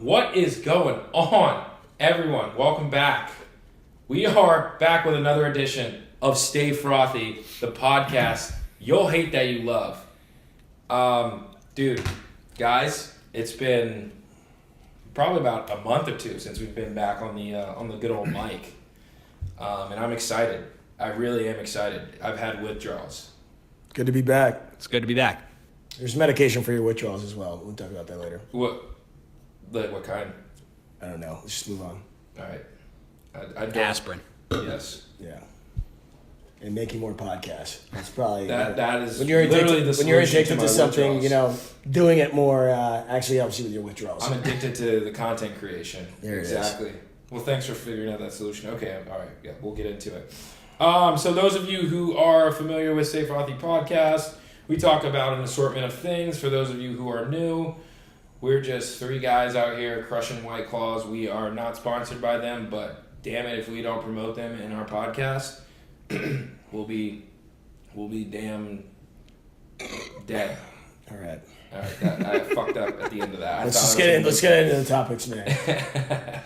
What is going on, everyone? Welcome back. We are back with another edition of Stay Frothy, the podcast you'll hate that you love. Dude, guys, it's been probably about a month or two since we've been back on the good old mic, and I'm excited. I really am excited. I've had withdrawals. Good to be back. It's good to be back. There's medication for your withdrawals as well. We'll talk about that later. What kind? I don't know. Let's just move on. All right. Aspirin. Yes. Yeah. And making more podcasts. That's probably that is when you're literally addicted, the when you're solution addicted to something, withdrawals. doing it more actually helps you with your withdrawals. I'm addicted to the content creation. There it is. Exactly. Well, thanks for figuring out that solution. Okay, all right. Yeah, we'll get into it. So those of you who are familiar with Stay Frothy podcast, we talk about an assortment of things. For those of you who are new, we're just three guys out here crushing White Claws. We are not sponsored by them, but damn it, if we don't promote them in our podcast, we'll be damn dead. All right. I fucked up at the end of that. Let's get into the topics, man.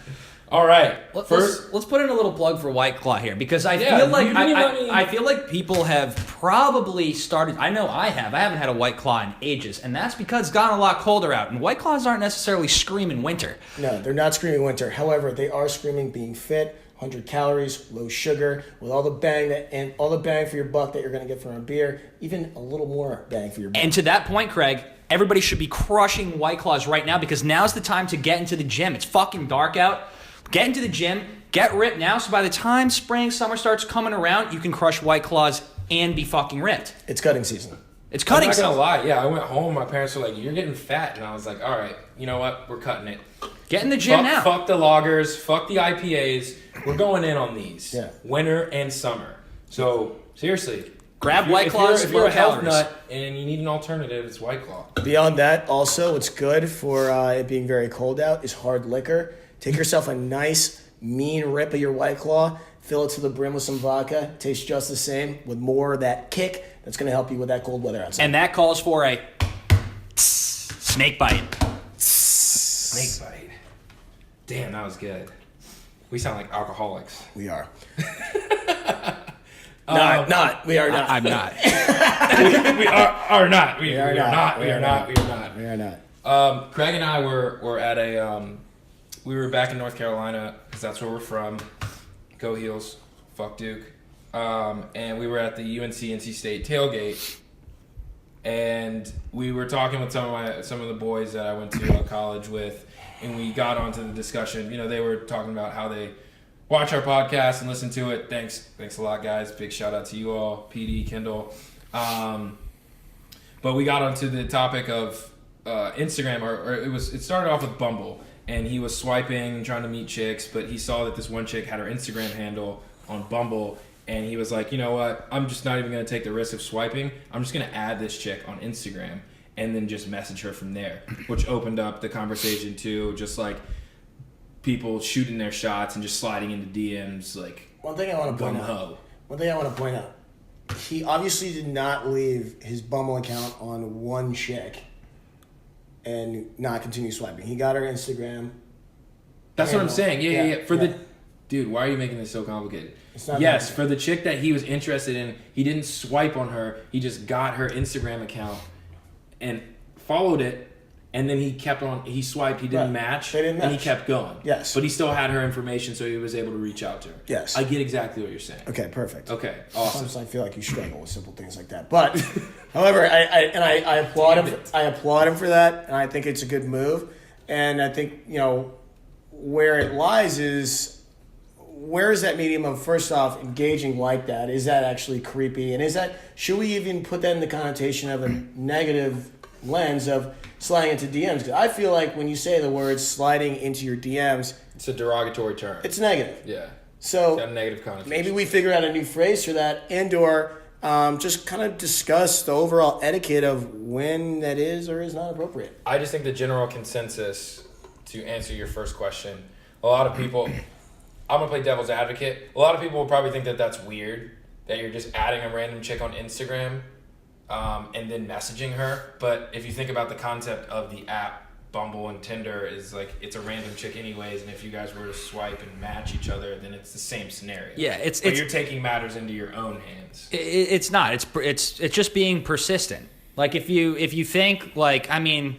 All right. Let's put in a little plug for White Claw here because I feel like people have probably started. I know I have. I haven't had a White Claw in ages, and that's because it's gotten a lot colder out. And White Claws aren't necessarily screaming winter. No, they're not screaming winter. However, they are screaming being fit, 100 calories, low sugar, with all the bang for your buck that you're going to get from a beer, even a little more bang for your buck. And to that point, Craig, everybody should be crushing White Claws right now because now's the time to get into the gym. It's fucking dark out. Get into the gym, get ripped now, so by the time spring, summer starts coming around, you can crush White Claws and be fucking ripped. It's cutting season. It's cutting season. I'm not gonna lie, yeah, I went home, my parents were like, you're getting fat, and I was like, all right, you know what, we're cutting it. Get in the gym now. Fuck the lagers, fuck the IPAs, we're going in on these. Yeah. Winter and summer. So, seriously. Grab White Claws, if you're low a health calories. nut and you need an alternative, it's White Claw. Beyond that, also, what's good for it being very cold out is hard liquor. Take yourself a nice, mean rip of your White Claw, fill it to the brim with some vodka, tastes just the same with more of that kick that's going to help you with that cold weather outside. And that calls for a snake bite. Snake bite. Damn, that was good. We sound like alcoholics. We are. Not. We are not. I'm not. We are not. We are not. We are not. Craig and I were at a... we were back in North Carolina because that's where we're from. Go Heels. Fuck Duke. And we were at the UNC-NC State tailgate. And we were talking with some of the boys that I went to college with. And we got onto the discussion. You know, they were talking about how they watch our podcast and listen to it. Thanks a lot, guys. Big shout out to you all, PD, Kendall. But we got onto the topic of Instagram, or it started off with Bumble. And he was swiping, trying to meet chicks, but he saw that this one chick had her Instagram handle on Bumble, and he was like, you know what, I'm just not even going to take the risk of swiping. I'm just going to add this chick on Instagram and then just message her from there, which opened up the conversation to just like people shooting their shots and just sliding into DMs like One thing I want to point out. He obviously did not leave his Bumble account on one chick and not continue swiping. He got her Instagram. That's what I'm saying. Yeah. Dude, why are you making this so complicated? It's not yes, for the chick that he was interested in, he didn't swipe on her. He just got her Instagram account and followed it, and then he swiped, he didn't match, They didn't match. And he kept going. Yes. But he still had her information, so he was able to reach out to her. Yes. I get exactly what you're saying. Okay, perfect. Okay, awesome. Sometimes I feel like you struggle with simple things like that. But, however, I applaud him. I applaud him for that, and I think it's a good move. And I think, where it lies is, where is that medium of, first off, engaging like that? Is that actually creepy? And should we even put that in the connotation of a negative lens of sliding into DMs? Because I feel like when you say the word sliding into your DMs, it's a derogatory term. It's negative. Yeah. So it's got a negative connotation. Maybe we figure out a new phrase for that, and/or just kind of discuss the overall etiquette of when that is or is not appropriate. I just think the general consensus, to answer your first question, a lot of people, I'm going to play devil's advocate. A lot of people will probably think that that's weird, that you're just adding a random chick on Instagram and then messaging her. But if you think about the concept of the app Bumble and Tinder is like it's a random chick anyways, and if you guys were to swipe and match each other, then it's the same scenario. Yeah, but you're taking matters into your own hands. It's not. It's just being persistent. Like if you think like, I mean,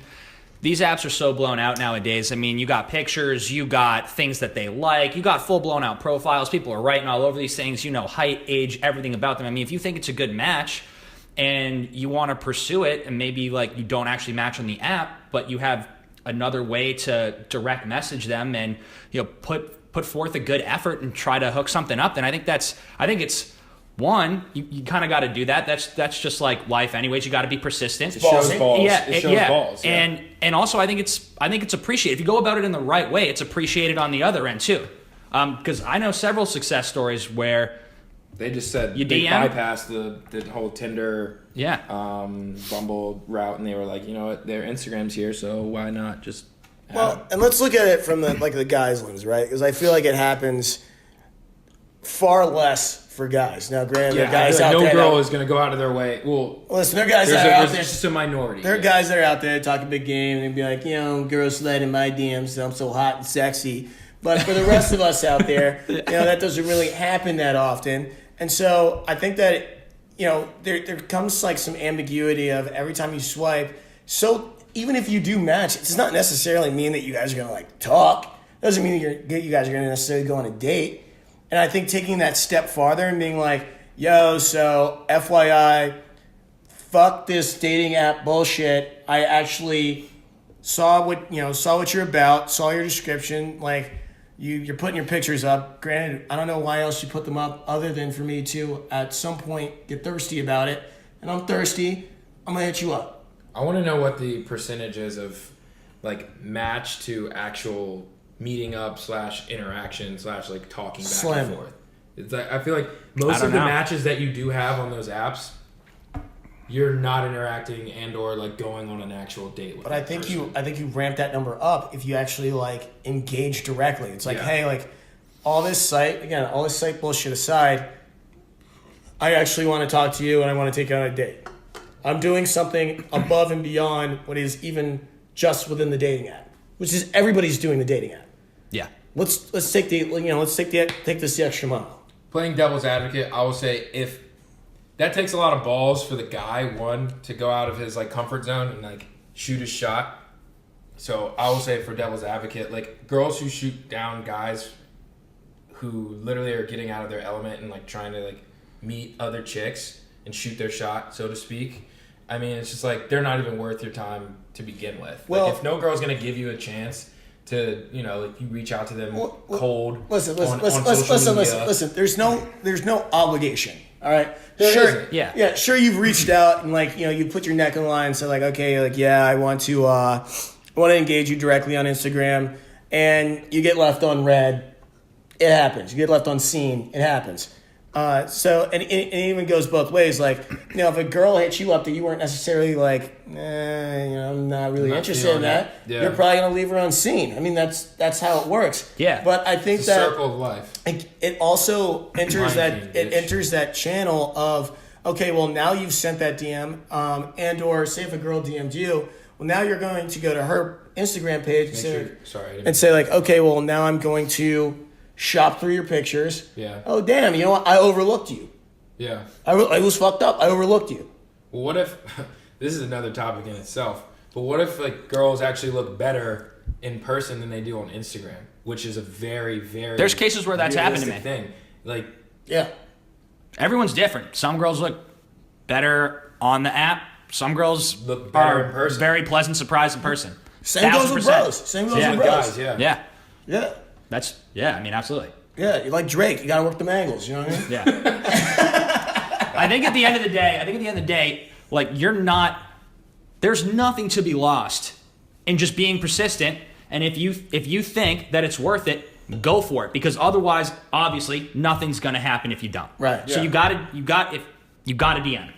these apps are so blown out nowadays. I mean, you got pictures, you got things that they like, you got full blown out profiles. People are writing all over these things. You know, height, age, everything about them. I mean, if you think it's a good match and you want to pursue it, and maybe like you don't actually match on the app, but you have another way to direct message them and, you know, put forth a good effort and try to hook something up, then I think it's one, you kind of got to do that. That's just like life anyways. You got to be persistent. It shows balls. Yeah, it shows balls. Yeah. And also I think it's appreciated. If you go about it in the right way, it's appreciated on the other end too. Because I know several success stories where they just said you they DM? bypassed the whole Tinder, Bumble route, and they were like, you know what, their Instagram's here, so why not just? Well, and let's look at it from the guy's lens, right? Because I feel like it happens far less for guys. Now, granted, there are guys out no there. No girl is going to go out of their way. Well, listen, there are guys that are out there. There's just a minority. There are guys that are out there talking big game and be like, you know, girls slide in my DMs, I'm so hot and sexy. But for the rest of us out there, you know, that doesn't really happen that often. And so I think that, you know, there comes like some ambiguity of every time you swipe. So even if you do match, it does not necessarily mean that you guys are going to like talk. It doesn't mean that you guys are going to necessarily go on a date. And I think taking that step farther and being like, yo, so FYI, fuck this dating app bullshit. I actually saw what you're about, saw your description, like you're putting your pictures up. Granted, I don't know why else you put them up other than for me to at some point get thirsty about it. And I'm thirsty, I'm gonna hit you up. I want to know what the percentage is of like match to actual meeting up / interaction / like talking back and forth. It's like, I feel like most of the matches that you do have on those apps, you're not interacting and or like going on an actual date with. But I think you ramp that number up if you actually like engage directly. It's like, hey, like all this site bullshit aside, I actually want to talk to you and I want to take you on a date. I'm doing something above and beyond what is even just within the dating app, which is everybody's doing the dating app. Yeah. Let's take this the extra mile. Playing devil's advocate, I will say if that takes a lot of balls for the guy, one, to go out of his like comfort zone and like shoot his shot. So I will say for devil's advocate, like girls who shoot down guys who literally are getting out of their element and like trying to like meet other chicks and shoot their shot, so to speak. I mean, it's just like they're not even worth your time to begin with. Well, like if no girl's gonna give you a chance to, you know, like you reach out to them cold. Listen. There's no obligation. All right. Sure. You've reached out and like, you know, you put your neck in the line and said like, okay, like I want to engage you directly on Instagram, and you get left on read. It happens. You get left on seen. It happens. So it even goes both ways. Like, you know, if a girl hits you up that you weren't necessarily like, I'm not really interested in that. Yeah. You're probably gonna leave her unseen. I mean, that's how it works. Yeah. But I think it's a circle of life. It also enters that channel of, okay, well now you've sent that DM, and or say if a girl DM'd you, well now you're going to go to her Instagram page and say like, okay, well now I'm going to shop through your pictures. Yeah. Oh, damn, you know what? I overlooked you. Yeah. I was fucked up. I overlooked you. Well, what if, this is another topic in itself, but what if like girls actually look better in person than they do on Instagram, which is a very, very... There's cases where that's happened to me. Thing. Like, yeah. Everyone's different. Some girls look better on the app. Some girls look better in person. Very pleasant surprise in person. Same goes with bros. Same goes with bros. Guys, yeah. I mean, absolutely. Yeah, you're like Drake. You got to work the angles. You know what I mean? Yeah. I think at the end of the day, like there's nothing to be lost in just being persistent. And if you think that it's worth it, go for it. Because otherwise, obviously, nothing's going to happen if you don't. Right. So you got to DM.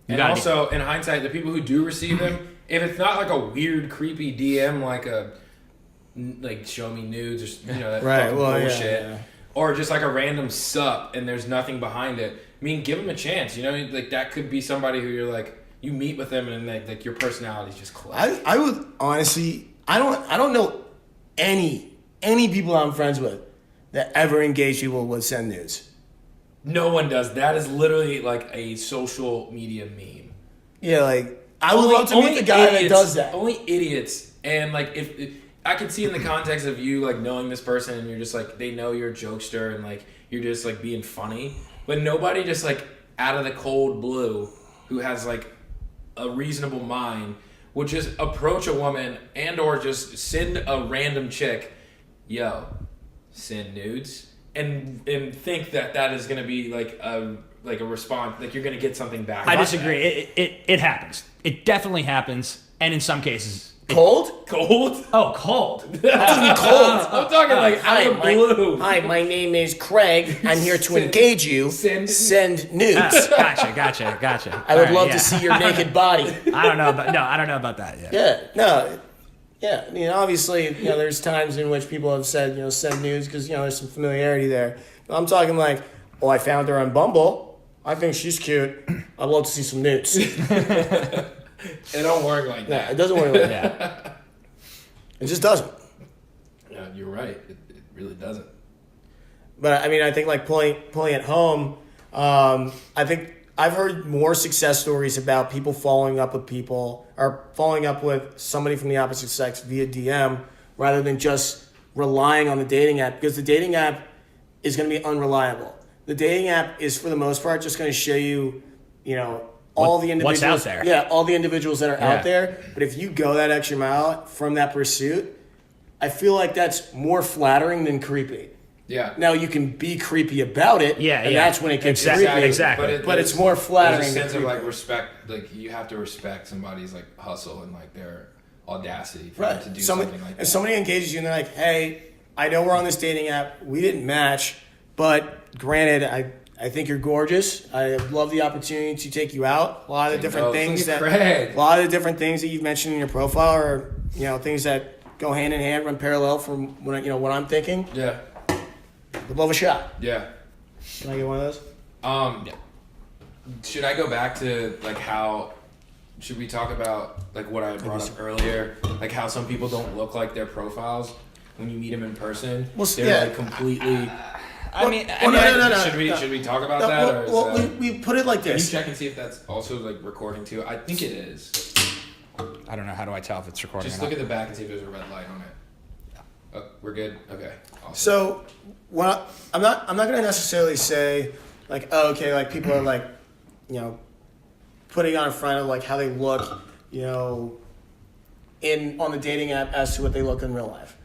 And also, in hindsight, the people who do receive them, if it's not like a weird, creepy DM, like show me nudes or that fucking bullshit, or just like a random sup and there's nothing behind it. I mean, give them a chance. You know, like that could be somebody who you're like you meet with them and like your personality just clicks. I would honestly I don't know any people I'm friends with that ever engage people with send nudes. No one does. That is literally like a social media meme. Yeah, like I would love to meet the guy that does that. Only idiots. And like if I could see in the context of you like knowing this person and you're just like they know you're a jokester and like you're just like being funny, but nobody just like out of the cold blue who has like a reasonable mind would just approach a woman and or just send a random chick, yo, send nudes, and think that is gonna be like a response, like you're gonna get something back. I disagree. It happens. It definitely happens, and in some cases, Cold? Oh, cold. Cold. I'm talking like out of the blue. Hi, my name is Craig. I'm here to engage you. Send nudes. Gotcha. I would love to see your naked body. I don't know about that yet. Yeah, no. Yeah, I mean, obviously, there's times in which people have said, send nudes because, there's some familiarity there. But I'm talking like, oh, I found her on Bumble. I think she's cute. I'd love to see some nudes. It don't work like that. It doesn't work like that. It just doesn't. No, you're right. It really doesn't. But I mean, I think like pulling it home, I think I've heard more success stories about people following up with people or following up with somebody from the opposite sex via DM rather than just relying on the dating app, because the dating app is going to be unreliable. The dating app is for the most part just going to show you, all the individuals what's out there. Yeah, all the individuals that are out there. But if you go that extra mile from that pursuit, I feel like that's more flattering than creepy. Yeah. Now you can be creepy about it, and that's when it gets creepy. Exactly. But it's more flattering. There's a sense of like respect. Like you have to respect somebody's like hustle and like their audacity for them to do something like that. If somebody engages you and they're like, "Hey, I know we're on this dating app. We didn't match, but granted, I think you're gorgeous. I love the opportunity to take you out. A lot of the different things that you've mentioned in your profile are things that go hand in hand, run parallel from what I'm thinking. Yeah. Would love a shot. Yeah. Can I get one of those? Yeah. Should I go back to like how? Should we talk about like what I brought up earlier? Like how some people don't look like their profiles when you meet them in person. Well, they're like completely. No. Should we talk about that? We put it like this. Can you check and see if that's also like recording too? I think it is. I don't know. How do I tell if it's recording? Just look at the back and see if there's a red light on it. Oh, we're good. Okay. Awesome. So, I'm not going to necessarily say like, oh, okay, like people are like, putting on in front of like how they look, on the dating app as to what they look in real life.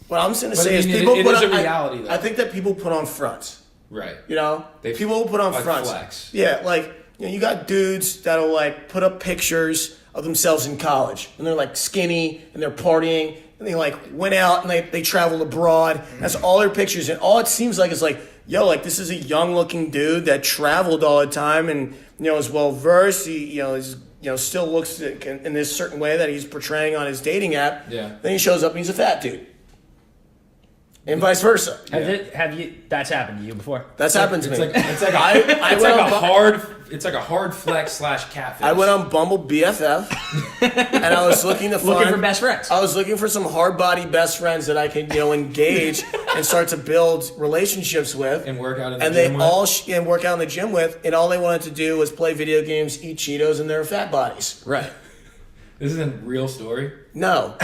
What I'm just going to say is people it put is on. a reality, though. I think that people put on fronts. Right. People will put on like fronts. Flex. Yeah, like you got dudes that'll like put up pictures of themselves in college, and they're like skinny and they're partying, and they like went out and they traveled abroad. That's all their pictures, and all it seems like is like, yo, like this is a young looking dude that traveled all the time and is well versed. He is still looks in this certain way that he's portraying on his dating app. Yeah. Then he shows up and he's a fat dude. And vice versa. That's happened to you before? That's happened to me. It's like a hard flex / catfish. I went on Bumble BFF, and I was looking for best friends. I was looking for some hard body best friends that I could engage and start to build relationships with, and work out in the gym and work out in the gym with, and all they wanted to do was play video games, eat Cheetos, and their fat bodies. Right. This isn't a real story? No.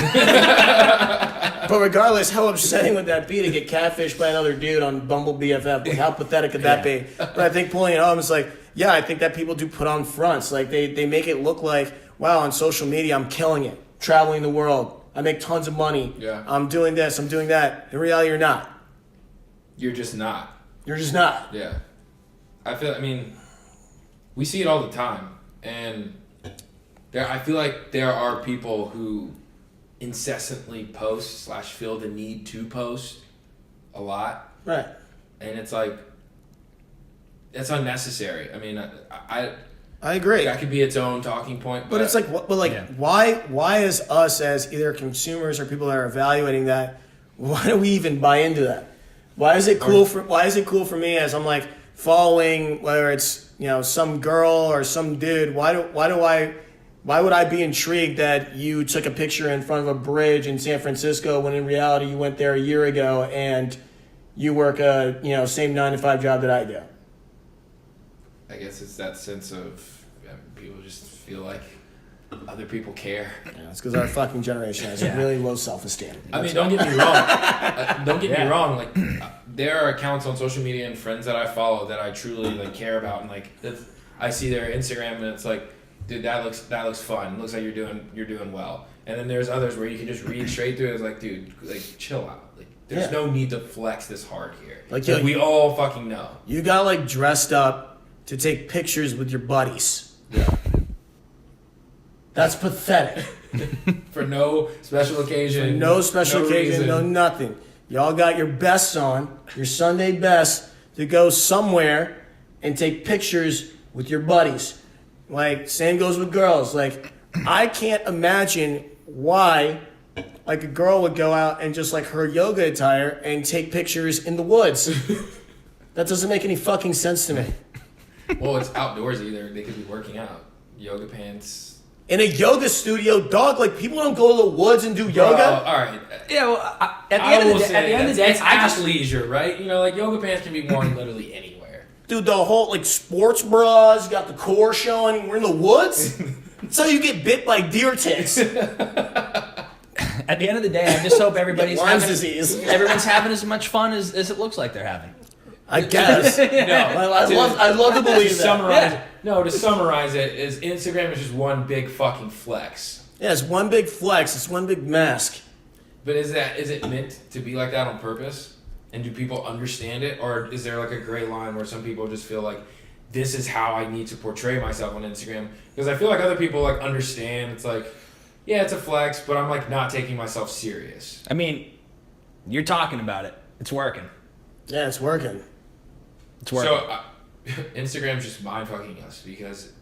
But regardless, how upsetting would that be to get catfished by another dude on Bumble BFF? Like, how pathetic could that be? But I think pulling it home is like, yeah, I think that people do put on fronts. Like, they make it look like, wow, on social media, I'm killing it. Traveling the world. I make tons of money. Yeah. I'm doing this. I'm doing that. In reality, you're not. You're just not. You're just not. Yeah. We see it all the time. And I feel like there are people who incessantly post / feel the need to post a lot. Right. And it's like, it's unnecessary. I mean, I agree. That could be its own talking point. But it's like, why is us as either consumers or people that are evaluating that, why do we even buy into that? Why is it cool for me as I'm like following, whether it's some girl or some dude? Why do I Why would I be intrigued that you took a picture in front of a bridge in San Francisco when in reality you went there a year ago and you work a same 9-to-5 job that I do? I guess it's that sense of people just feel like other people care. Yeah, it's because our fucking generation has a really low self-esteem. I mean, don't get me wrong. Don't get me wrong. Like, there are accounts on social media and friends that I follow that I truly like care about, and like I see their Instagram and it's like, dude, that looks fun. It looks like you're doing well. And then there's others where you can just read straight through it. It's like, dude, like chill out. Like, there's no need to flex this hard here. Like we all fucking know. You got like dressed up to take pictures with your buddies. Yeah. That's pathetic. For no special occasion. For no special occasion, reason. no nothing. Y'all got your bests on, your Sunday best, to go somewhere and take pictures with your buddies. Like, same goes with girls. Like, I can't imagine why, like, a girl would go out and just, like, her yoga attire and take pictures in the woods. That doesn't make any fucking sense to me. Well, it's outdoors either. They could be working out. Yoga pants. In a yoga studio, dog, like, people don't go to the woods and do yoga. All right. Yeah, well, at the end of the day, it's athleisure, right? You know, like yoga pants can be worn literally anywhere. Dude, the whole, like, sports bras, you got the core showing, we're in the woods? That's how you get bit by deer ticks. At the end of the day, I just hope everybody's everyone's having as much fun as it looks like they're having. I guess. I'd love to believe that. To summarize it, is Instagram is just one big fucking flex. Yeah, it's one big flex. It's one big mask. But is it meant to be like that on purpose? And do people understand it? Or is there like a gray line where some people just feel like this is how I need to portray myself on Instagram? Because I feel like other people like understand. It's like, yeah, it's a flex, but I'm like not taking myself serious. I mean, you're talking about it. It's working. Yeah, it's working. It's working. So Instagram's just mind fucking us because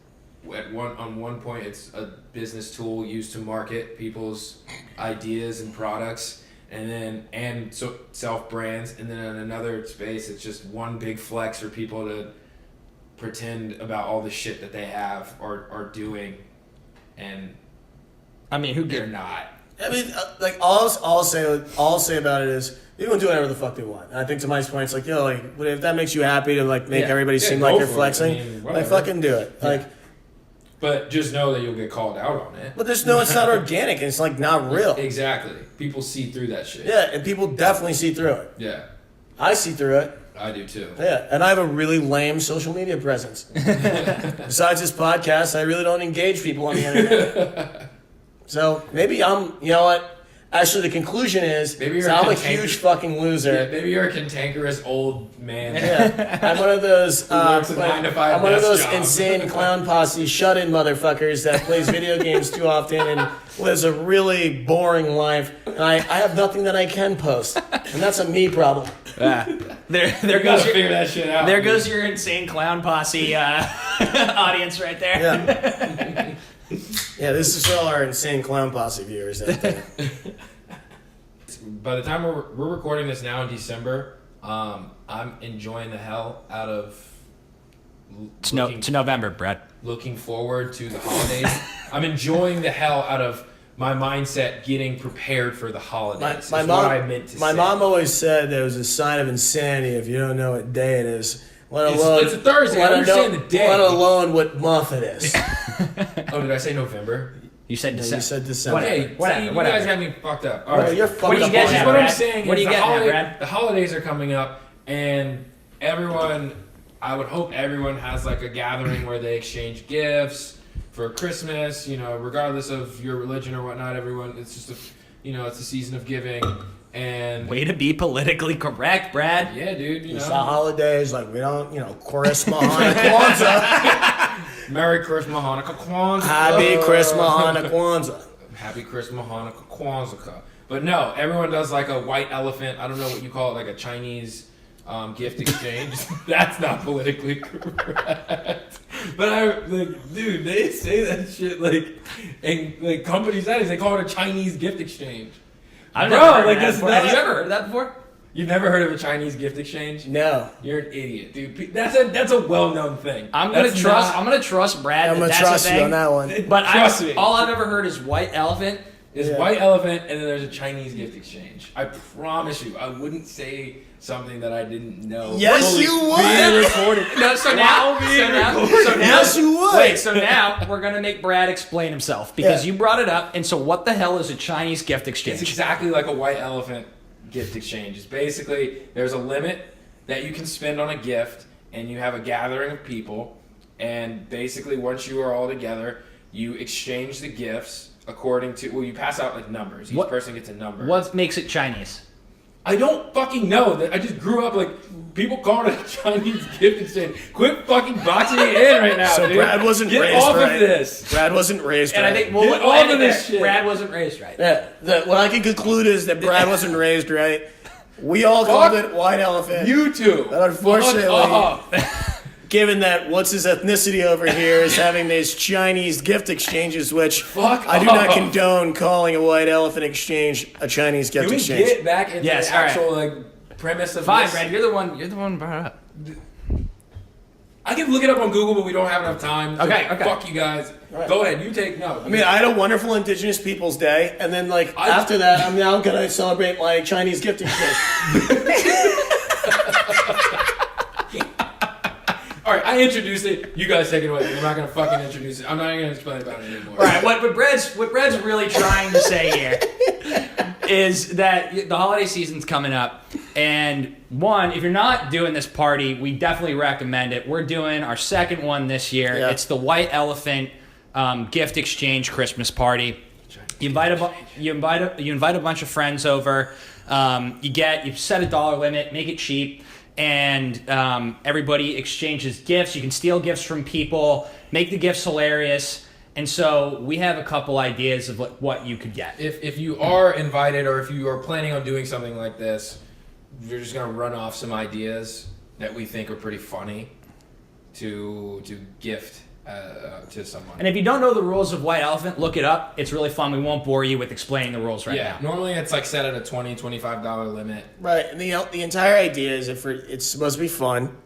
on one point it's a business tool used to market people's ideas and products, and so self brands, and then in another space it's just one big flex for people to pretend about all the shit that they have or are doing, and I mean, who they're not. I mean, like all I'll say about it is people can do whatever the fuck they want. And I think to Mike's point, it's like, yo, like if that makes you happy to like make everybody seem like you're flexing, like fucking do it. Yeah. Like, but just know that you'll get called out on it. But it's not organic and it's like not real. Exactly. People see through that shit. Yeah, and people definitely see through it. Yeah. I see through it. I do too. Yeah, and I have a really lame social media presence. Besides this podcast, I really don't engage people on the internet. So maybe I'm, you know what? Actually, the conclusion is I'm a huge fucking loser. Yeah, maybe you're a cantankerous old man. Yeah, I'm one of those. I'm one of those insane clown posse shut-in motherfuckers that plays video games too often and lives a really boring life. And I have nothing that I can post, and that's a me problem. There goes figure that shit out. There goes your insane clown posse audience right there. Yeah. Yeah, this is for all our insane clown posse viewers out there. By the time we're recording this now in December, I'm enjoying the hell out of. It's November, Brett. Looking forward to the holidays. I'm enjoying the hell out of my mindset getting prepared for the holidays. My mom always said there was a sign of insanity if you don't know what day it is. It's a Thursday. I understand the day. Let alone what month it is. Oh, did I say November? You said December. You said December. Whatever. You guys have me fucked up. All right. You're fucked up. What I'm saying what is Brad? The holidays are coming up, and I would hope everyone has like a gathering where they exchange gifts for Christmas. You know, regardless of your religion or whatnot, everyone. It's just it's a season of giving. And way to be politically correct, Brad. Yeah, dude. It's the holidays, like we don't, Christmas, Hanukkah, Kwanzaa. Merry Christmas, Hanukkah, Kwanzaa. Happy Christmas, Hanukkah, Kwanzaa. Happy Christmas, Hanukkah, Kwanzaa. But no, everyone does like a white elephant. I don't know what you call it, like a Chinese gift exchange. That's not politically correct. But dude, they say that shit and like companies they call it a Chinese gift exchange. Have you ever heard of that before? You've never heard of a Chinese gift exchange? No. You're an idiot, dude. That's a well-known thing. I'm gonna trust Brad. I'm gonna that's trust a thing, you on that one. But Trust me. all I've ever heard is white elephant. Is white elephant, and then there's a Chinese gift exchange. I promise you, I wouldn't say something that I didn't know. Yes, fully you would. being recorded. No, so now, Yes, you would. Wait, so now we're gonna make Brad explain himself because you brought it up. And so, what the hell is a Chinese gift exchange? It's exactly like a white elephant gift exchange. It's basically there's a limit that you can spend on a gift, and you have a gathering of people, and basically once you are all together, you exchange the gifts according to you pass out like numbers. Each person gets a number. What makes it Chinese? I don't fucking know. I just grew up like people call it a Chinese gift exchange. Quit fucking boxing me in right now, So dude. Brad wasn't Get raised off right. of this. Brad wasn't raised And right. I think Get we'll off end of it this there. shit. Brad wasn't raised right. What I can conclude is that Brad wasn't raised right. We all called it white elephant. You two. But unfortunately, Fuck off. given that what's his ethnicity over here is having these Chinese gift exchanges, which Fuck I do not off. condone calling a white elephant exchange a Chinese gift Can we exchange. get back into Yes, the all right. actual like premise of Fine, this? Brad. You're the one who brought it up. I can look it up on Google, but we don't have enough time. So Okay. Fuck you guys. Right. Go ahead. You take no. I mean, I had a wonderful Indigenous Peoples Day, and then after that, I'm now gonna celebrate my Chinese gift exchange. All right, I introduced it. You guys take it away. I'm not gonna fucking introduce it. I'm not even gonna explain about it anymore. All right, what Brad's really trying to say here is that the holiday season's coming up, and one, if you're not doing this party, we definitely recommend it. We're doing our second one this year. Yeah. It's the White Elephant gift exchange Christmas party. You invite a bunch of friends over. You set a dollar limit, make it cheap. And everybody exchanges gifts. You can steal gifts from people, make the gifts hilarious. And so we have a couple ideas of what you could get. If you are invited or if you are planning on doing something like this, we're just gonna run off some ideas that we think are pretty funny to gift to someone. And if you don't know the rules of White Elephant, look it up. It's really fun. We won't bore you with explaining the rules right now. Normally it's like set at a $20, $25 limit. Right, and the entire idea is it's supposed to be fun,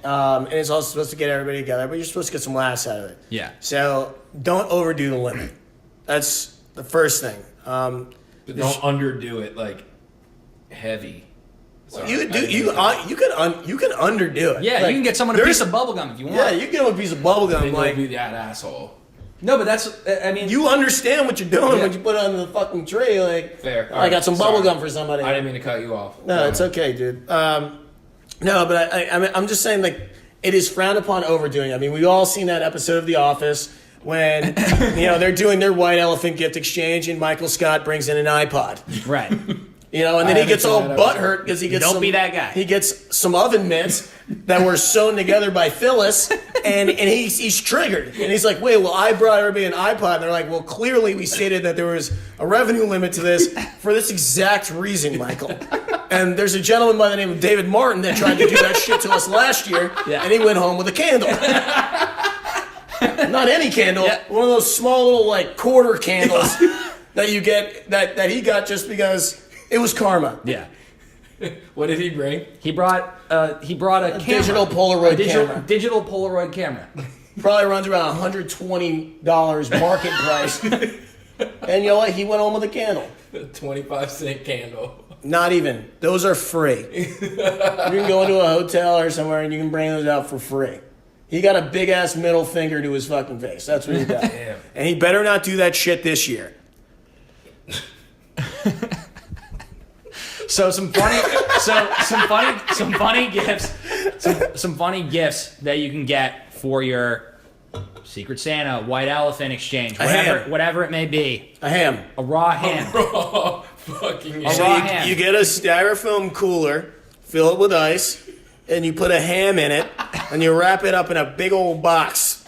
and it's also supposed to get everybody together, but you're supposed to get some laughs out of it. Yeah. So don't overdo the limit. That's the first thing. But don't underdo it like heavy. Sorry, You I do didn't you mean to- you can underdo it. Yeah, Like, you can get someone a there's- piece of bubble gum if you want. Yeah, you can give them a piece of bubble Then gum. you'll Like be that asshole. No, but that's, I mean... you understand what you're doing Yeah. when you put it on the fucking tree. Like Fair. I got some bubble Sorry. gum for somebody. I didn't mean to cut you off. No, it's okay, dude. No, but I'm just saying, like, it is frowned upon overdoing. I mean, we've all seen that episode of The Office when they're doing their white elephant gift exchange, and Michael Scott brings in an iPod. Right. And then I he gets haven't all seen that butthurt because he gets Don't some, be that guy. He gets some oven mitts that were sewn together by Phyllis, and he's triggered. And he's like, wait, well, I brought everybody an iPod. And they're like, well, clearly we stated that there was a revenue limit to this for this exact reason, Michael. And there's a gentleman by the name of David Martin that tried to do that shit to us last year, and he went home with a candle. Not any candle, one of those small little, like, quarter candles that you get, that he got just because it was karma. Yeah. What did he bring? He brought a camera. Digital Polaroid camera. Digital Polaroid camera. Probably runs around $120 market price. And you know what? He went home with a candle. A 25-cent candle. Not even. Those are free. You can go into a hotel or somewhere and you can bring those out for free. He got a big-ass middle finger to his fucking face. That's what he got. Damn. And he better not do that shit this year. So some funny gifts that you can get for your Secret Santa, White Elephant exchange, ham. whatever it may be. A ham. A raw ham. Oh, fucking A So raw you, ham. you get a styrofoam cooler, fill it with ice, and you put a ham in it, and you wrap it up in a big old box,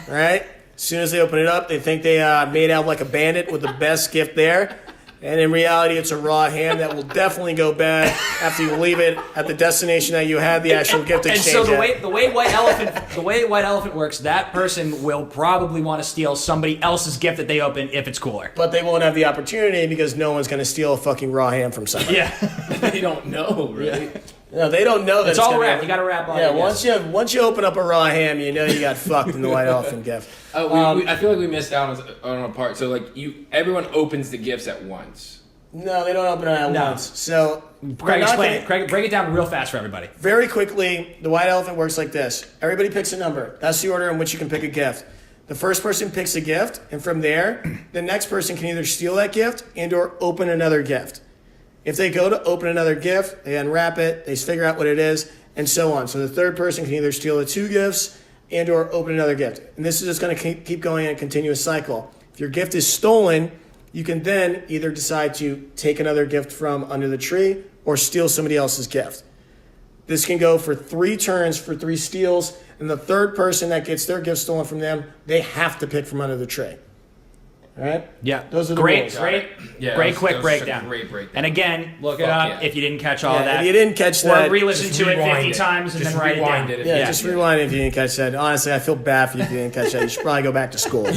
right? As soon as they open it up, they think they made out like a bandit with the best gift there. And in reality, it's a raw ham that will definitely go bad after you leave it at the destination that you had the actual gift And exchange so at. the way white elephant works, that person will probably want to steal somebody else's gift that they open if it's cooler. But they won't have the opportunity because no one's going to steal a fucking raw ham from somebody. Yeah, They don't know, right? No, they don't know that it's all gonna wrapped. be- You got to wrap on Yeah, it. once you open up a raw ham, you know you got fucked in the white elephant gift. I feel like we missed out on a part. So like everyone opens the gifts at once. No, they don't open it at No. once. So Craig, we're not explain gonna- it. Craig, break it down real fast for everybody. Very quickly, the white elephant works like this. Everybody picks a number. That's the order in which you can pick a gift. The first person picks a gift, and from there, the next person can either steal that gift and or open another gift. If they go to open another gift, they unwrap it, they figure out what it is, and so on. So the third person can either steal the two gifts and or open another gift. And this is just going to keep going in a continuous cycle. If your gift is stolen, you can then either decide to take another gift from under the tree or steal somebody else's gift. This can go for 3 turns for 3 steals, and the third person that gets their gift stolen from them, they have to pick from under the tree. All right? Yeah, Those are the great, rules. great, Yeah, great, that quick was breakdown. a great breakdown. And again, look it Fuck up yeah. if you didn't catch all of Yeah, that. if you didn't catch or that, re-listen just to it 50 rewind it. times and Just then write it rewind down. it if yeah, you- just rewind it if you didn't catch that. Honestly, I feel bad for you if you didn't catch that. You should probably go back to school.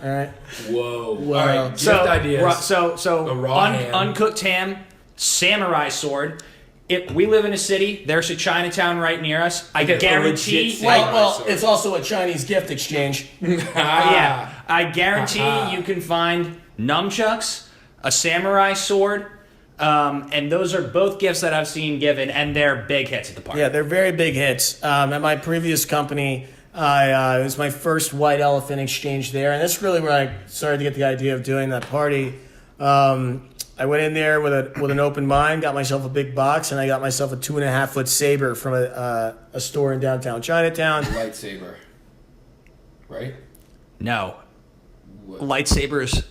All right? Whoa. Wow. All right. Gift So, ideas. so A raw ham. uncooked ham, samurai sword. If we live in a city, there's a Chinatown right near us. I Like a guarantee. legit Well, sword. it's also a Chinese gift exchange. Yeah, I guarantee you can find nunchucks, a samurai sword, and those are both gifts that I've seen given, and they're big hits at the party. Yeah, they're very big hits. At my previous company, it was my first white elephant exchange there, and that's really where I started to get the idea of doing that party. I went in there with an open mind, got myself a big box, and I got myself a 2.5 foot saber from a store in downtown Chinatown. Lightsaber. Right? No, What? lightsabers.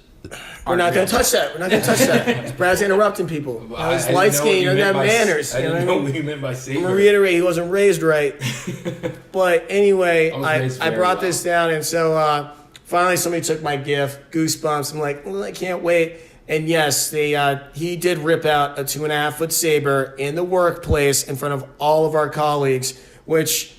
We're not going to touch that. We're not going to touch that. Brad's interrupting people. He's I light didn't know skinned. what He you doesn't have meant by manners. I You know didn't what I know mean? what you meant by I'm saber. gonna reiterate, he wasn't raised right. But anyway, I was I raised very brought well. this down, and so finally somebody took my gift, goosebumps. I'm like, well, I can't wait. And yes, he did rip out a 2.5 foot saber in the workplace in front of all of our colleagues, which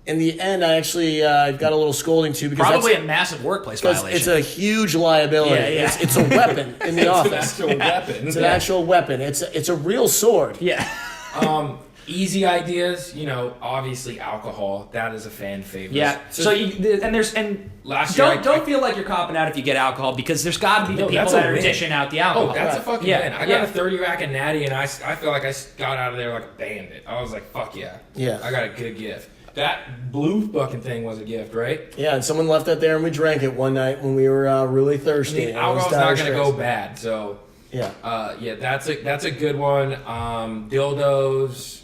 in the end I actually got a little scolding to because Probably that's, a massive workplace because violation. it's a huge liability. Yeah, yeah. It's a weapon in the office. Actual weapon. It's an actual weapon. It's a real sword. yeah. Easy ideas, obviously alcohol. That is a fan favorite. Yeah. So Last year don't feel like you're copping out if you get alcohol because there's got to be the No, people that's a that are win. dishing out the alcohol. Oh, that's a fucking Yeah, win. I yeah. got a 30 rack of Natty, and I feel like I got out of there like a bandit. I was like, fuck yeah. Yeah. I got a good gift. That blue fucking thing was a gift, right? Yeah, and someone left that there, and we drank it one night when we were really thirsty. and it was Alcohol's not dire going to straits. go bad, so... Yeah. Yeah, that's a good one. Dildos...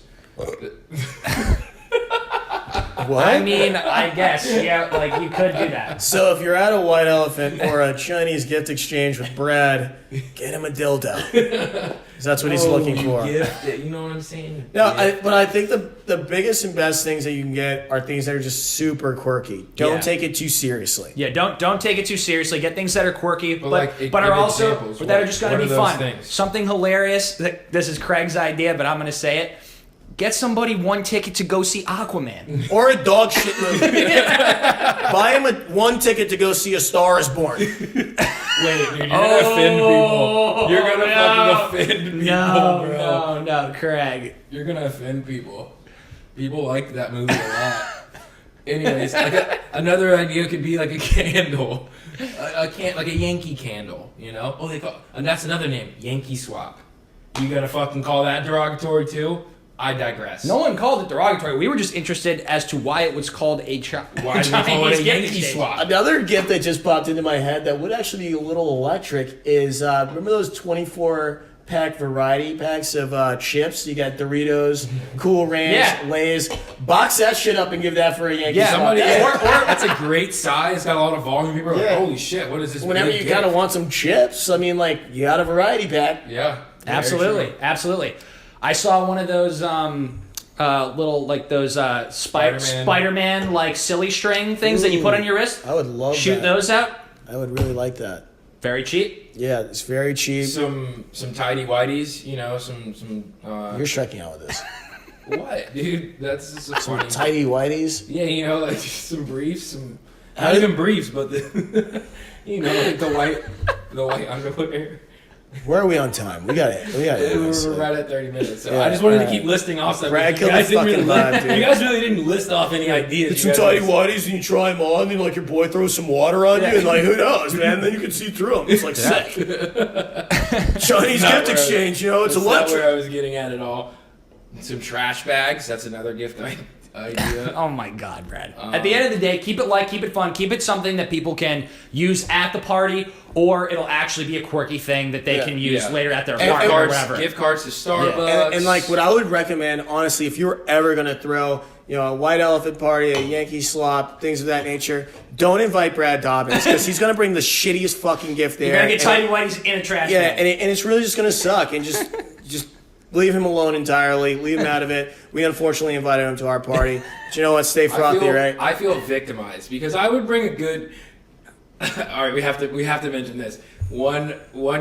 What? I mean, I guess like you could do that. So if you're at a white elephant or a Chinese gift exchange with Brad, get him a dildo. 'Cause that's what he's looking for. Gift it, you know what I'm saying? No, Gift. but I think the biggest and best things that you can get are things that are just super quirky. Don't Yeah. take it too seriously. Yeah, don't take it too seriously. Get things that are quirky, but like, are give also examples. that are just going to What be are those fun. things? Something hilarious. This is Craig's idea, but I'm going to say it. Get somebody 1 ticket to go see Aquaman. Or a dog shit movie. Buy him 1 ticket to go see A Star Is Born. Wait, dude, you're gonna offend people. You're gonna fucking offend people, bro. No, Craig. You're gonna offend people. People like that movie a lot. Anyways, another idea could be like a candle, like a Yankee candle. Oh, and that's another name, Yankee Swap. You gonna fucking call that derogatory too? I digress. No one called it derogatory. We were just interested as to why it was called Why do we call it a Yankee exchange. Swap? Another gift that just popped into my head that would actually be a little electric is remember those 24-pack variety packs of chips? You got Doritos, Cool Ranch, Yeah. Lay's. Box that shit up and give that for a Yankee Yeah, Swap. Somebody, That's- that's a great size. Got a lot of volume. People are like, Yeah. "Holy shit, what is this?" Whenever big you gift? kind of want some chips, I mean, like, you got a variety pack. Yeah, very Absolutely, true. absolutely. I saw one of those little like those Spider-Man like silly string things that you put on your wrist. I would love Shoot that. those out. I would really like that. Very cheap. Yeah, it's very cheap. Some tidy whities, you know, some. You're striking out with this. What, dude? That's just a Some funny. tidy whiteys. Yeah, you know, like some briefs, some How not did- even briefs, but the, you know, like the white underwear. Where are we on time? We got it. We're right at 30 minutes. So Yeah, I just wanted to alright. keep listing off stuff. Brad You killed guys the didn't really fucking list- vibe, dude. You guys really didn't list off any ideas. Get You some guys tidy just- whities and you try them on, and like your boy throws some water on you, and like who knows, man? Then you can see through them. It's like sick. Chinese Not gift where- exchange, you know, it's That's not electric. where I was getting at all. Some trash bags. That's another gift idea. Oh my God, Brad. At the end of the day, keep it light, keep it fun, keep it something that people can use at the party, or it'll actually be a quirky thing that they Yeah. can use Yeah. later at their And- party or Cards, whatever. gift cards to Starbucks. And like what I would recommend, honestly, if you're ever gonna throw, a white elephant party, a Yankee slop, things of that nature, don't invite Brad Dobbins because he's gonna bring the shittiest fucking gift there. You're gonna get And- tidy whities in a trash Yeah, bag. and it's really just gonna suck, and just leave him alone entirely. Leave him out of it. We unfortunately invited him to our party. But you know what? Stay frothy, right? I feel victimized because I would bring a good. All right, we have to mention this. One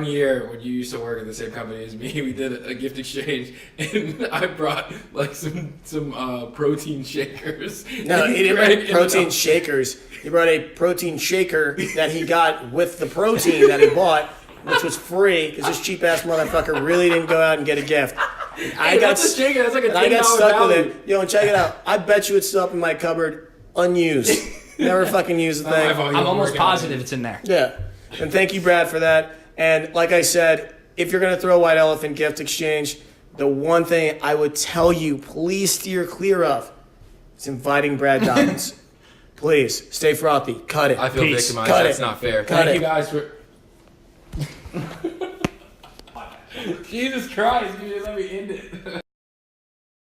year when you used to work at the same company as me, we did a gift exchange, and I brought like some protein shakers. No, And he didn't Greg bring protein ended up- shakers. He brought a protein shaker that he got with the protein that he bought, which was free because this cheap ass motherfucker really didn't go out and get a gift. Hey, that's a shaker. That's like a and I got $10 stuck value. with it. And check it out. I bet you it's still up in my cupboard, unused. Never fucking used the Not my thing. fault, you I'm were almost working on it. positive it's in there. Yeah. And thank you, Brad, for that. And like I said, if you're going to throw a white elephant gift exchange, the one thing I would tell you, please steer clear of, is inviting Brad Dobbins. Please, stay frothy. Cut it. I feel Peace. victimized. Cut That's it. not fair. Cut Thank it. you guys for. Jesus Christ, you let me end it.